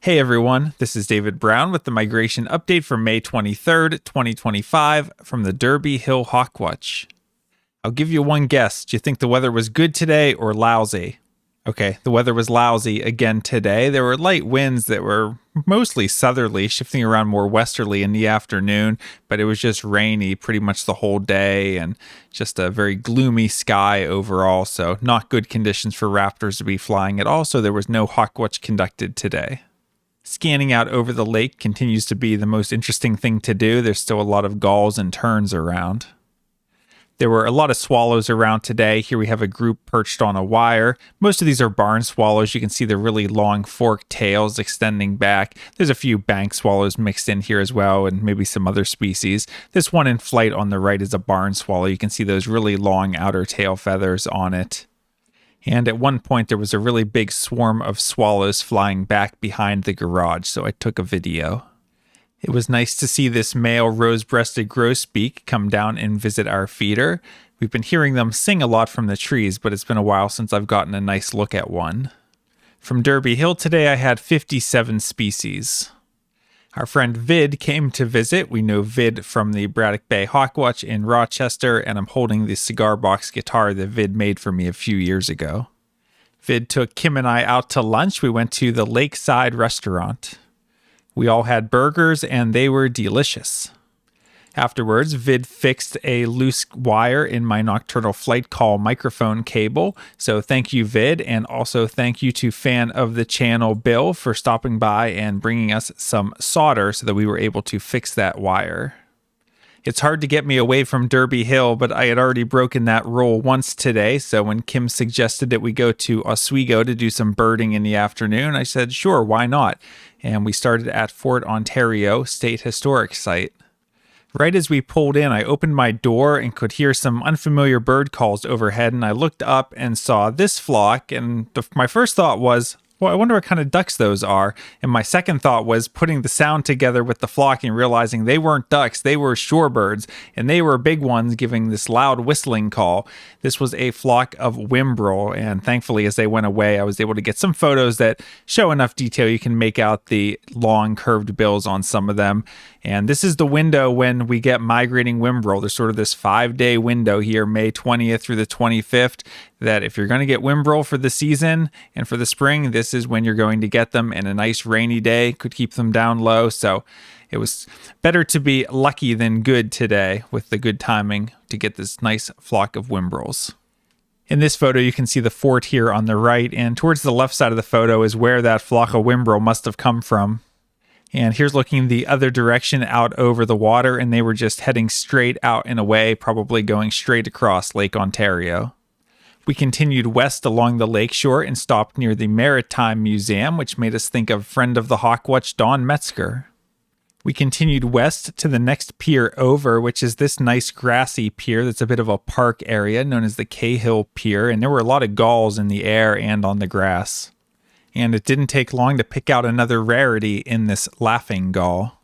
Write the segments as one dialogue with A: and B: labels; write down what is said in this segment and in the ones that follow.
A: Hey everyone, this is David Brown with the migration update for May 23rd, 2025 from the Derby Hill Hawkwatch. I'll give you one guess. Do you think the weather was good today or lousy? Okay, the weather was lousy again today. There were light winds that were mostly southerly, shifting around more westerly in the afternoon, but it was just rainy pretty much the whole day and just a very gloomy sky overall, so not good conditions for raptors to be flying at all, so there was no hawkwatch conducted today. Scanning out over the lake continues to be the most interesting thing to do. There's still a lot of gulls and terns around. There were a lot of swallows around today. Here we have a group perched on a wire. Most of these are barn swallows. You can see the really long forked tails extending back. There's a few bank swallows mixed in here as well, and maybe some other species. This one in flight on the right is a barn swallow. You can see those really long outer tail feathers on it. And at one point, there was a really big swarm of swallows flying back behind the garage, so I took a video. It was nice to see this male rose-breasted grosbeak come down and visit our feeder. We've been hearing them sing a lot from the trees, but it's been a while since I've gotten a nice look at one. From Derby Hill today, I had 57 species. Our friend Vid came to visit. We know Vid from the Braddock Bay Hawkwatch in Rochester, and I'm holding the cigar box guitar that Vid made for me a few years ago. Vid took Kim and I out to lunch. We went to the Lakeside restaurant. We all had burgers, and they were delicious. Afterwards, Vid fixed a loose wire in my nocturnal flight call microphone cable. So thank you, Vid, and also thank you to fan of the channel, Bill, for stopping by and bringing us some solder so that we were able to fix that wire. It's hard to get me away from Derby Hill, but I had already broken that rule once today, so when Kim suggested that we go to Oswego to do some birding in the afternoon, I said, sure, why not? And we started at Fort Ontario State Historic Site. Right as we pulled in, I opened my door and could hear some unfamiliar bird calls overhead, and I looked up and saw this flock, and my first thought was, well, I wonder what kind of ducks those are. And my second thought was putting the sound together with the flock and realizing they weren't ducks, they were shorebirds, and they were big ones giving this loud whistling call. This was a flock of Wimberl, and thankfully as they went away, I was able to get some photos that show enough detail you can make out the long curved bills on some of them. And this is the window when we get migrating Wimberl. There's sort of this 5-day window here, May 20th through the 25th, that if you're going to get Wimberl for the season and for the spring, this is when you're going to get them, and a nice rainy day could keep them down low. So it was better to be lucky than good today with the good timing to get this nice flock of Wimberls. In this photo, you can see the fort here on the right, and towards the left side of the photo is where that flock of Wimberl must have come from. And here's looking the other direction out over the water, and they were just heading straight out and away, probably going straight across Lake Ontario. We continued west along the lakeshore and stopped near the Maritime Museum, which made us think of friend of the Hawkwatch, Don Metzger. We continued west to the next pier over, which is this nice grassy pier that's a bit of a park area known as the Cahill Pier, and there were a lot of gulls in the air and on the grass. And it didn't take long to pick out another rarity in this laughing gull.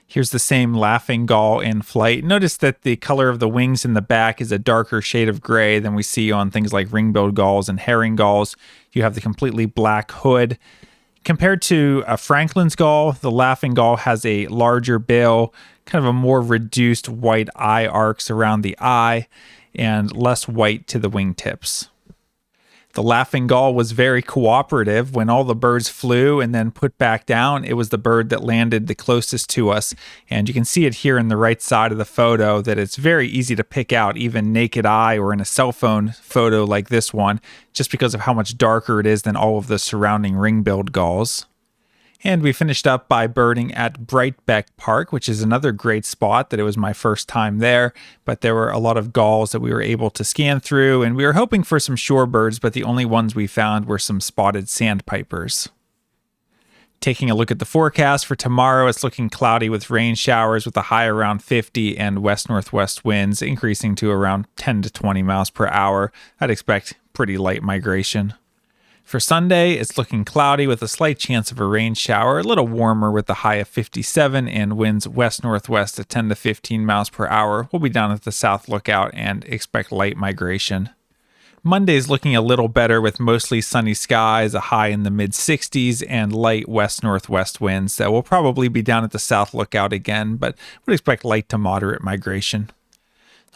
A: Here's the same laughing gull in flight. Notice that the color of the wings in the back is a darker shade of gray than we see on things like ring-billed gulls and herring gulls. You have the completely black hood. Compared to a Franklin's gull, the laughing gull has a larger bill, kind of a more reduced white eye arcs around the eye, and less white to the wingtips. The laughing gull was very cooperative. When all the birds flew and then put back down, it was the bird that landed the closest to us. And you can see it here in the right side of the photo that it's very easy to pick out, even naked eye or in a cell phone photo like this one, just because of how much darker it is than all of the surrounding ring-billed gulls. And we finished up by birding at Breitbeck Park, which is another great spot that it was my first time there, but there were a lot of gulls that we were able to scan through, and we were hoping for some shorebirds, but the only ones we found were some spotted sandpipers. Taking a look at the forecast for tomorrow, it's looking cloudy with rain showers with a high around 50 and west-northwest winds increasing to around 10 to 20 miles per hour. I'd expect pretty light migration. For Sunday, it's looking cloudy with a slight chance of a rain shower, a little warmer with a high of 57 and winds west-northwest at 10 to 15 miles per hour. We'll be down at the South Lookout and expect light migration. Monday's looking a little better with mostly sunny skies, a high in the mid 60s, and light west-northwest winds. So we'll probably be down at the South Lookout again, but would expect light to moderate migration.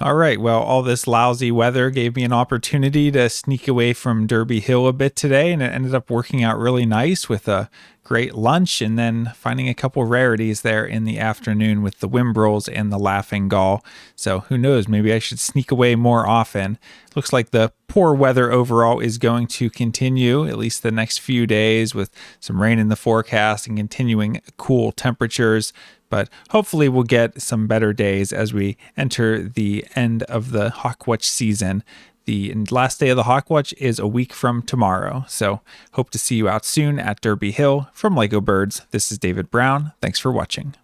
A: All right, well, all this lousy weather gave me an opportunity to sneak away from Derby Hill a bit today, and it ended up working out really nice with a great lunch and then finding a couple rarities there in the afternoon with the Wimberls and the laughing Gall. So who knows, maybe I should sneak away more often. Looks like the poor weather overall is going to continue at least the next few days with some rain in the forecast and continuing cool temperatures. But hopefully we'll get some better days as we enter the end of the Hawkwatch season. The last day of the Hawkwatch is a week from tomorrow. So hope to see you out soon at Derby Hill. From Lego Birds, this is David Brown. Thanks for watching.